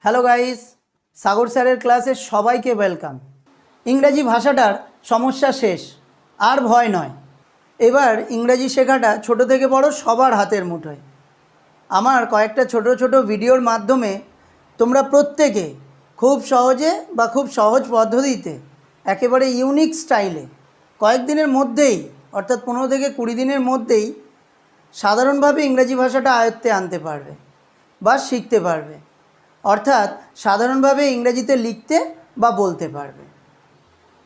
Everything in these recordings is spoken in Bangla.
হ্যালো গাইস, সাগর স্যারের ক্লাসে সবাইকে ওয়েলকাম। ইংরেজি ভাষাটার সমস্যা শেষ, আর ভয় নয়। এবার ইংরেজি শেখাটা ছোট থেকে বড় সবার হাতের মুঠোয়। আমার কয়েকটা ছোট ছোট ভিডিওর মাধ্যমে তোমরা প্রত্যেকে খুব সহজে বা খুব সহজ পদ্ধতিতে একেবারে ইউনিক স্টাইলে কয়েকদিনের মধ্যেই, অর্থাৎ 15 থেকে 20 দিনের মধ্যেই সাধারণভাবে ইংরেজি ভাষাটা আয়ত্তে আনতে পারবে বা শিখতে পারবে। অর্থাৎ সাধারণভাবে ইংরেজিতে লিখতে বা বলতে পারবে।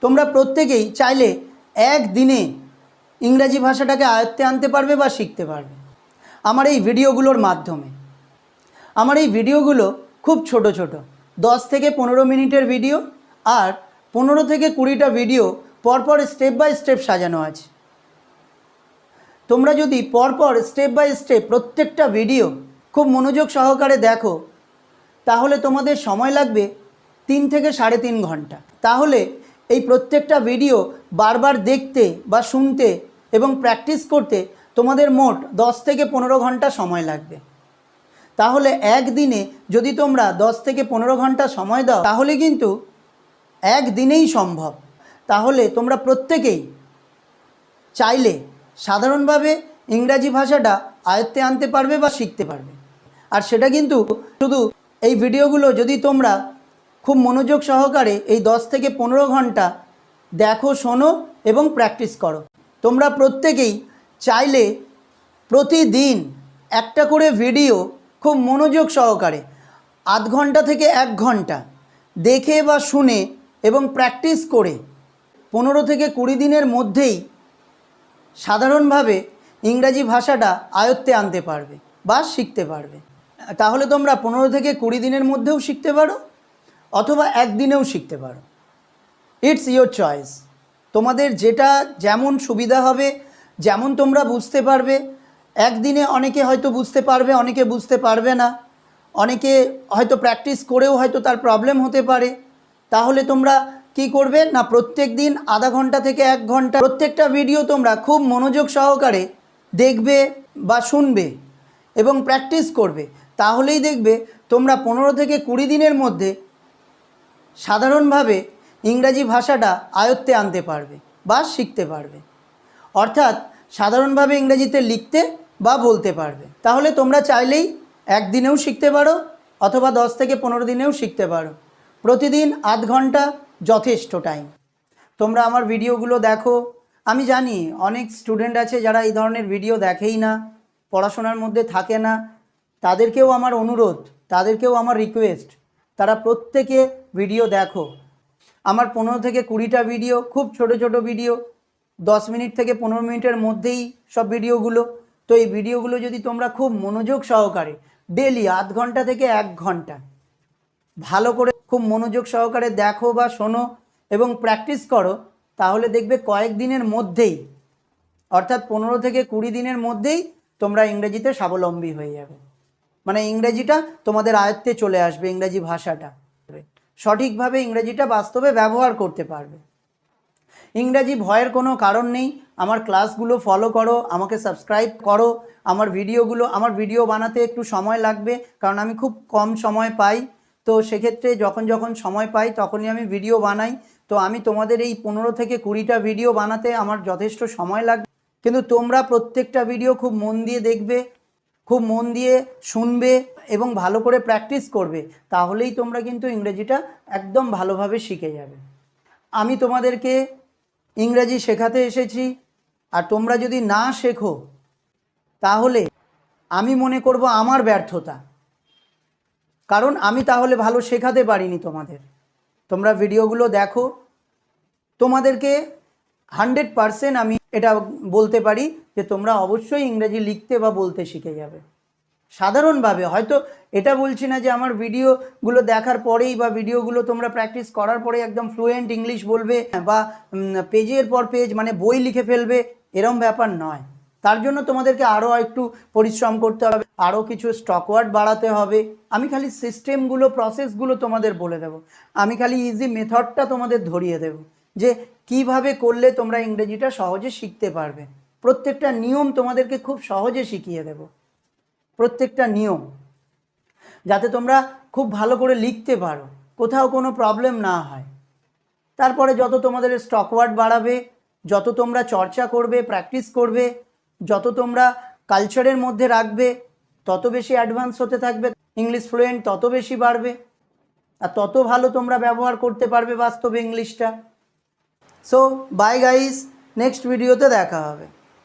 তোমরা প্রত্যেকেই চাইলে একদিনে ইংরেজি ভাষাটাকে আয়ত্তে আনতে পারবে বা শিখতে পারবে আমার এই ভিডিওগুলোর মাধ্যমে। আমার এই ভিডিওগুলো খুব ছোট ছোট 10 থেকে 15 মিনিটের ভিডিও, আর 15 থেকে 20টা ভিডিও পরপর স্টেপ বাই স্টেপ সাজানো আছে। তোমরা যদি পরপর স্টেপ বাই স্টেপ প্রত্যেকটা ভিডিও খুব মনোযোগ সহকারে দেখো, তাহলে তোমাদের সময় লাগবে 3 থেকে 3.5 ঘন্টা। তাহলে এই প্রত্যেকটা ভিডিও বারবার দেখতে বা শুনতে এবং প্র্যাকটিস করতে তোমাদের মোট 10 থেকে 15 ঘন্টা সময় লাগবে। তাহলে একদিনে যদি তোমরা 10 থেকে 15 ঘন্টা সময় দাও, তাহলে কিন্তু একদিনেই সম্ভব। তাহলে তোমরা প্রত্যেকেই চাইলে সাধারণভাবে ইংরাজি ভাষাটা আয়ত্তে আনতে পারবে বা শিখতে পারবে। আর সেটা কিন্তু শুধু এই ভিডিওগুলো যদি তোমরা খুব মনোযোগ সহকারে এই 10 থেকে 15 ঘন্টা দেখো, শোনো এবং প্র্যাকটিস করো। তোমরা প্রত্যেকেই চাইলে প্রতিদিন একটা করে ভিডিও খুব মনোযোগ সহকারে আধ ঘন্টা থেকে 1 ঘন্টা দেখে বা শুনে এবং প্র্যাকটিস করে 15 থেকে 20 দিনের মধ্যেই সাধারণভাবে ইংরাজি ভাষাটা আয়ত্তে আনতে পারবে বা শিখতে পারবে। তাহলে তোমরা 15 থেকে 20 দিনের মধ্যেও শিখতে পারো অথবা একদিনেও শিখতে পারো। It's your choice. তোমাদের যেটা যেমন সুবিধা হবে, যেমন তোমরা বুঝতে পারবে। একদিনে অনেকে হয়তো বুঝতে পারবে, অনেকে বুঝতে পারবে না, অনেকে হয়তো প্র্যাকটিস করেও হয়তো তার প্রবলেম হতে পারে। তাহলে তোমরা কি করবে না, প্রত্যেক দিন আধা ঘন্টা থেকে 1 ঘন্টা প্রত্যেকটা ভিডিও তোমরা খুব মনোযোগ সহকারে দেখবে বা শুনবে এবং প্র্যাকটিস করবে। তাহলেই দেখবে তোমরা 15 থেকে 20 দিনের মধ্যে সাধারণভাবে ইংরাজি ভাষাটা আয়ত্তে আনতে পারবে বা শিখতে পারবে। অর্থাৎ সাধারণভাবে ইংরেজিতে লিখতে বা বলতে পারবে। তাহলে তোমরা চাইলেই একদিনেও শিখতে পারো অথবা 10 থেকে 15 দিনেও শিখতে পারো। প্রতিদিন আধ ঘন্টা যথেষ্ট টাইম। তোমরা আমার ভিডিওগুলো দেখো। আমি জানি অনেক স্টুডেন্ট আছে যারা এই ধরনের ভিডিও দেখেই না, পড়াশোনার মধ্যে থাকে না। তাদেরকেও আমার অনুরোধ, তাদেরকেও আমার রিকোয়েস্ট, তারা প্রত্যেকে ভিডিও দেখো। আমার 15 থেকে 20টা ভিডিও, খুব ছোট ছোট ভিডিও, 10 মিনিট থেকে 15 মিনিটের মধ্যেই সব ভিডিওগুলো। তো এই ভিডিওগুলো যদি তোমরা খুব মনোযোগ সহকারে ডেলি আধ ঘন্টা থেকে 1 ঘন্টা ভালো করে খুব মনোযোগ সহকারে দেখো বা শোনো এবং প্র্যাকটিস করো, তাহলে দেখবে কয়েকদিনের মধ্যেই, অর্থাৎ 15 থেকে 20 দিনের মধ্যেই তোমরা ইংরেজিতে স্বাবলম্বী হয়ে যাবে। মানে ইংরেজিটা তোমাদের আয়ত্তে চলে আসবে, ইংরেজি ভাষাটা সঠিকভাবে ইংরেজিটা বাস্তবে ব্যবহার করতে পারবে। ইংরেজি ভয়ের কোনো কারণ নেই। আমার ক্লাসগুলো ফলো করো, আমাকে সাবস্ক্রাইব করো। আমার ভিডিও বানাতে একটু সময় লাগবে, কারণ আমি খুব কম সময় পাই। তো সেক্ষেত্রে যখন সময় পাই তখনই আমি ভিডিও বানাই। তো আমি তোমাদের এই 15 থেকে 20টা ভিডিও বানাতে আমার যথেষ্ট সময় লাগবে, কিন্তু তোমরা প্রত্যেকটা ভিডিও খুব মন দিয়ে দেখবে, খুব মন দিয়ে শুনবে এবং ভালো করে প্র্যাকটিস করবে। তাহলেই তোমরা কিন্তু ইংরেজিটা একদম ভালোভাবে শিখে যাবে। আমি তোমাদেরকে ইংরেজি শেখাতে এসেছি, আর তোমরা যদি না শেখো তাহলে আমি মনে করব আমার ব্যর্থতা, কারণ আমি তাহলে ভালো শেখাতে পারিনি তোমাদের। তোমরা ভিডিওগুলো দেখো, তোমাদেরকে 100% আমি এটা বলতে পারি যে তোমরা অবশ্যই ইংরেজি লিখতে বা বলতে শিখে যাবে সাধারণভাবে। হয়তো এটা বলছি না যে আমার ভিডিওগুলো দেখার পরেই বা ভিডিওগুলো তোমরা প্র্যাকটিস করার পরে একদম ফ্লুয়েন্ট ইংলিশ বলবে বা পেজের পর পেজ মানে বই লিখে ফেলবে, এরম ব্যাপার নয়। তার জন্য তোমাদেরকে আরও একটু পরিশ্রম করতে হবে, আরও কিছু স্টক ওয়ার্ড বাড়াতে হবে। আমি খালি সিস্টেমগুলো, প্রসেসগুলো তোমাদের বলে দেব, আমি খালি ইজি মেথডটা তোমাদের ধরিয়ে দেব যে কিভাবে করলে তোমরা ইংরেজিটা সহজে শিখতে পারবে। প্রত্যেকটা নিয়ম তোমাদেরকে খুব সহজে শিখিয়ে দেব, প্রত্যেকটা নিয়ম। যাতে তোমরা খুব ভালো করে লিখতে পারো, কোথাও কোনো প্রবলেম না হয়। তারপরে যত তোমাদের স্টক ওয়ার্ড বাড়াবে, যত তোমরা চর্চা করবে, প্র্যাকটিস করবে, যত তোমরা কালচারের মধ্যে রাখবে, তত বেশি অ্যাডভান্স হতে থাকবে, ইংলিশ ফ্লুয়েন্ট তত বেশি বাড়বে, আর তত ভালো তোমরা ব্যবহার করতে পারবে বাস্তবে ইংলিশটা। সো বাই গাইস, নেক্সট ভিডিওতে দেখা হবে।